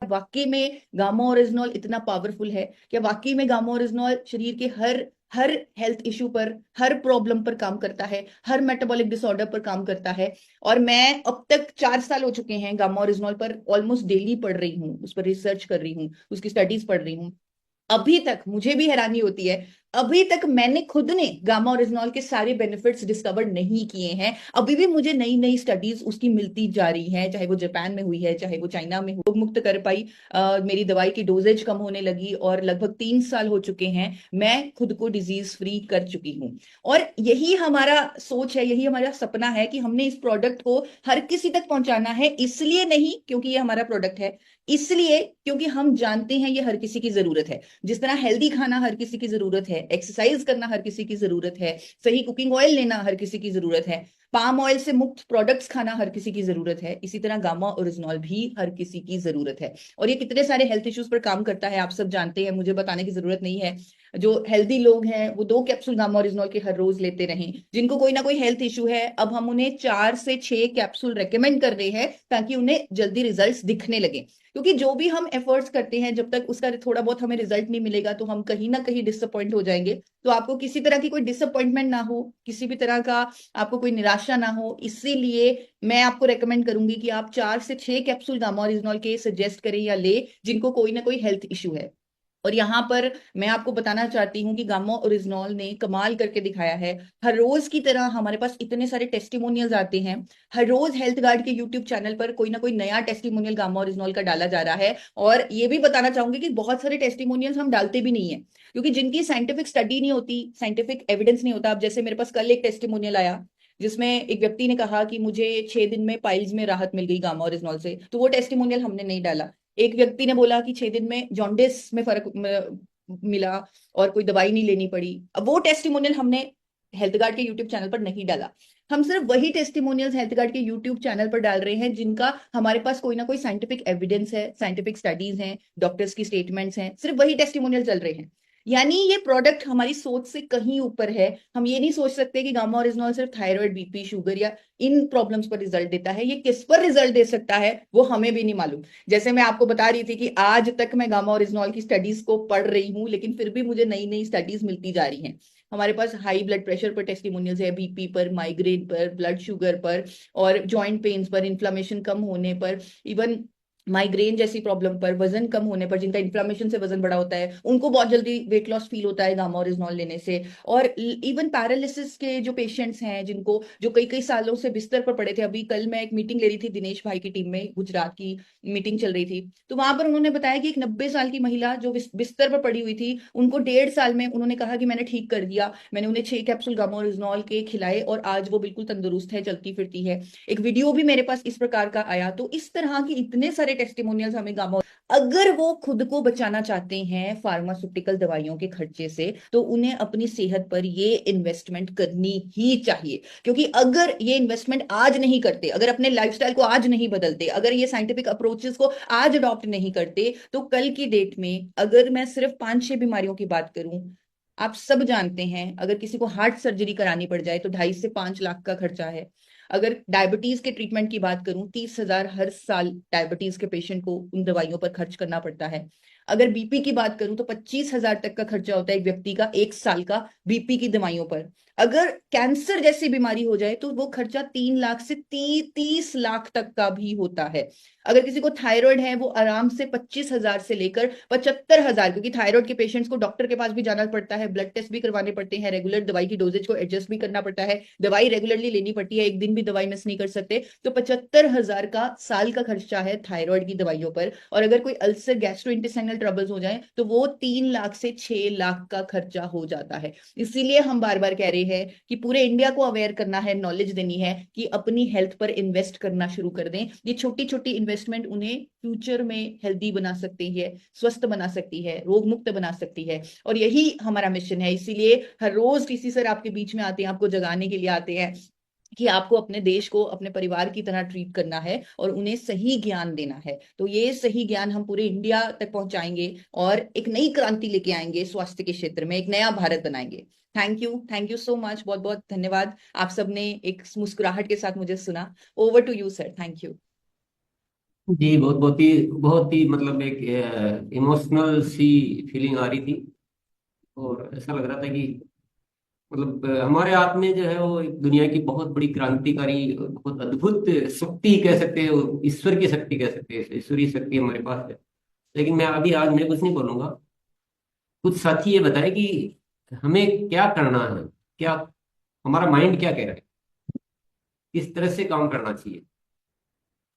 वाकई में gamma oryzanol इतना पावरफुल है? क्या वाकई में गामा ओरिजिनॉल शरीर के हर हर हेल्थ इशू पर, हर प्रॉब्लम पर काम करता है, हर मेटाबॉलिक डिसऑर्डर पर काम करता है? और मैं अब तक 4 साल हो चुके हैं गामा ओरिजिनॉल पर ऑलमोस्ट डेली पढ़ रही हूँ, उस पर रिसर्च कर रही हूँ, उसकी स्टडीज पढ़ रही हूँ। अभी तक मुझे भी हैरानी होती है, अभी तक मैंने खुद ने गामा ओरिजिनॉल के सारे बेनिफिट्स डिस्कवर नहीं किए हैं। अभी भी मुझे नई नई स्टडीज उसकी मिलती जा रही है, चाहे वो जापान में हुई है, चाहे वो चाइना में हो, मुक्त कर पाई। मेरी दवाई की डोजेज कम होने लगी और लगभग 3 साल हो चुके हैं, मैं खुद को डिजीज फ्री कर चुकी हूँ। और यही हमारा सोच है, यही हमारा सपना है कि हमने इस प्रोडक्ट को हर किसी तक पहुंचाना है। इसलिए नहीं क्योंकि ये हमारा प्रोडक्ट है, इसलिए क्योंकि हम जानते हैं ये हर किसी की जरूरत है। जिस तरह हेल्दी खाना हर किसी की जरूरत है, एक्सरसाइज करना हर किसी की जरूरत है, सही कुकिंग ऑयल लेना हर किसी की जरूरत है, पाम ऑयल से मुक्त प्रोडक्ट्स खाना हर किसी की जरूरत है, इसी तरह गामा ओरिजिनॉल भी हर किसी की जरूरत है। और ये कितने सारे हेल्थ इश्यूज पर काम करता है आप सब जानते हैं, मुझे बताने की जरूरत नहीं है। जो हेल्दी लोग हैं वो 2 कैप्सूल गामा ओरिजिनॉल के हर रोज लेते रहें। जिनको कोई ना कोई हेल्थ इशू है, अब हम उन्हें 4 से 6 कैप्सूल रेकमेंड कर रहे हैं ताकि उन्हें जल्दी रिजल्ट्स दिखने लगे। क्योंकि जो भी हम एफर्ट्स करते हैं, जब तक उसका थोड़ा बहुत हमें रिजल्ट नहीं मिलेगा तो हम कहीं ना कहीं डिसअपॉइंट हो जाएंगे। तो आपको किसी तरह की कोई डिसअपॉइंटमेंट ना हो, किसी भी तरह का आपको कोई निराशा ना हो, इसीलिए मैं आपको रेकमेंड करूंगी कि आप 4 से 6 कैप्सूल गामा ओरिजिनॉल के सजेस्ट करें या ले, जिनको कोई ना कोई हेल्थ इशू है। और यहाँ पर मैं आपको बताना चाहती हूँ कि गामा ओरिजिनॉल ने कमाल करके दिखाया है। हर रोज की तरह हमारे पास इतने सारे टेस्टिमोनियल्स आते हैं। हर रोज हेल्थ गार्ड के यूट्यूब चैनल पर कोई ना कोई नया टेस्टिमोनियल गामा ओरिजिनॉल का डाला जा रहा है। और ये भी बताना चाहूंगी कि बहुत सारे टेस्टिमोनियल्स हम डालते भी नहीं है, क्योंकि जिनकी साइंटिफिक स्टडी नहीं होती, साइंटिफिक एविडेंस नहीं होता। अब जैसे मेरे पास कल एक टेस्टिमोनियल आया जिसमें एक व्यक्ति ने कहा कि मुझे 6 दिन में पाइल्स में राहत मिल गई गामा ओरिजिनॉल से, तो वो टेस्टिमोनियल हमने नहीं डाला। एक व्यक्ति ने बोला कि 6 दिन में जॉन्डिस में फर्क मिला और कोई दवाई नहीं लेनी पड़ी, अब वो टेस्टिमोनियल हमने हेल्थ गार्ड के यूट्यूब चैनल पर नहीं डाला। हम सिर्फ वही टेस्टिमोनियल्स हेल्थ गार्ड के यूट्यूब चैनल पर डाल रहे हैं जिनका हमारे पास कोई ना कोई साइंटिफिक एविडेंस है, साइंटिफिक स्टडीज हैं, डॉक्टर्स की स्टेटमेंट्स हैं, सिर्फ वही टेस्टिमोनियल चल रहे हैं। यानी ये प्रोडक्ट हमारी सोच से कहीं ऊपर है। हम ये नहीं सोच सकते कि गामा ओरिजिनॉल सिर्फ थायराइड, बीपी, शुगर या इन प्रॉब्लम्स पर रिजल्ट देता है। ये किस पर रिजल्ट दे सकता है वो हमें भी नहीं मालूम। जैसे मैं आपको बता रही थी कि आज तक मैं गामा ओरिजिनॉल की स्टडीज को पढ़ रही हूँ, लेकिन फिर भी मुझे नई नई स्टडीज मिलती जा रही हैं। हमारे पास हाई ब्लड प्रेशर पर टेस्टिमोनियल्स है, बीपी पर, माइग्रेन पर, ब्लड शुगर पर, और जॉइंट पेन्स पर, इन्फ्लामेशन कम होने पर, इवन माइग्रेन जैसी प्रॉब्लम पर, वजन कम होने पर, जिनका इन्फ्लामेशन से वजन बड़ा होता है उनको बहुत जल्दी वेट लॉस फील होता है गामा ओरिजिनॉल लेने से। और इवन पैरालिसिस के जो पेशेंट्स हैं, जिनको जो कई कई सालों से बिस्तर पर पड़े थे, अभी कल मैं एक मीटिंग ले रही थी दिनेश भाई की टीम में, गुजरात की मीटिंग चल रही थी, तो वहां पर उन्होंने बताया कि एक 90 साल की महिला जो बिस्तर पर पड़ी हुई थी, उनको 1.5 साल में उन्होंने कहा कि मैंने ठीक कर दिया, मैंने उन्हें 6 कैप्सूल गामा ओरिजिनॉल के खिलाए और आज वो बिल्कुल तंदुरुस्त है, चलती फिरती है। एक वीडियो भी मेरे पास इस प्रकार का आया। तो इस तरह के इतने सारे टेस्टिमोनियल्स हमें गामा, अगर वो खुद को बचाना चाहते हैं फार्मास्यूटिकल दवाइयों के खर्चे से, तो उन्हें अपनी सेहत पर ये इन्वेस्टमेंट करनी ही चाहिए। क्योंकि अगर ये इन्वेस्टमेंट आज नहीं करते, अगर अपने लाइफस्टाइल को आज नहीं बदलते, अगर ये साइंटिफिक अप्रोचेस को आज अडॉप्ट नहीं करते, तो कल की डेट में अगर मैं सिर्फ 5-6 बीमारियों की बात करूं, आप सब जानते हैं अगर किसी को हार्ट सर्जरी करानी पड़ जाए तो 2.5 से 5 लाख का खर्चा है। अगर डायबिटीज के ट्रीटमेंट की बात करूं, 30,000 हर साल डायबिटीज के पेशेंट को उन दवाइयों पर खर्च करना पड़ता है। अगर बीपी की बात करूं तो 25,000 तक का खर्चा होता है एक व्यक्ति का 1 साल का बीपी की दवाइयों पर। अगर कैंसर जैसी बीमारी हो जाए तो वो खर्चा 3 लाख से 30 लाख तक का भी होता है। अगर किसी को थायराइड है, वो आराम से 25,000 से लेकर 75,000, क्योंकि थायराइड के पेशेंट्स को डॉक्टर के पास भी जाना पड़ता है, ब्लड टेस्ट भी करवाने पड़ते हैं, रेगुलर दवाई की डोजेज को एडजस्ट भी करना पड़ता है, दवाई रेगुलरली लेनी पड़ती है, एक दिन भी दवाई मिस नहीं कर सकते। तो 75,000 का साल का खर्चा है थायराइड की दवाइयों पर। और अगर कोई अल्सर, गैस्ट्रोइंटेस्टाइनल ट्रबल्स हो जाए तो वो 3 लाख से 6 लाख का खर्चा हो जाता है। इसीलिए हम बार बार कह रहे हैं कि पूरे इंडिया को अवेयर करना है, नॉलेज देनी है कि अपनी हेल्थ पर इन्वेस्ट करना शुरू कर दें। ये छोटी छोटी इन्वेस्टमेंट उन्हें फ्यूचर में हेल्दी बना सकती है, स्वस्थ बना सकती है, रोग मुक्त बना सकती है। और यही हमारा मिशन है। इसीलिए हर रोज टीसी सर आपके बीच में आते हैं, आपको जगाने के लिए आते हैं कि आपको अपने देश को अपने परिवार की तरह ट्रीट करना है और उन्हें सही ज्ञान देना है। तो ये सही ज्ञान हम पूरे इंडिया तक पहुंचाएंगे और एक नई क्रांति लेके आएंगे, स्वास्थ्य के क्षेत्र में एक नया भारत बनाएंगे। थैंक यू सो मच, बहुत बहुत धन्यवाद। आप सबने एक मुस्कुराहट के साथ मुझे सुना। Over to you sir, thank you. जी, बहुत ही मतलब एक इमोशनल सी फीलिंग आ रही थी। और ऐसा लग रहा था कि मतलब हमारे हाथ में जो है वो एक दुनिया की बहुत बड़ी क्रांतिकारी, बहुत अद्भुत शक्ति कह सकते हैं, वो ईश्वर की शक्ति कह सकते हैं, ईश्वरीय शक्ति हमारे पास है। लेकिन आज मैं कुछ नहीं बोलूंगा। कुछ साथी ये बताए कि हमें क्या करना है, क्या हमारा माइंड क्या कह रहा है, किस तरह से काम करना चाहिए।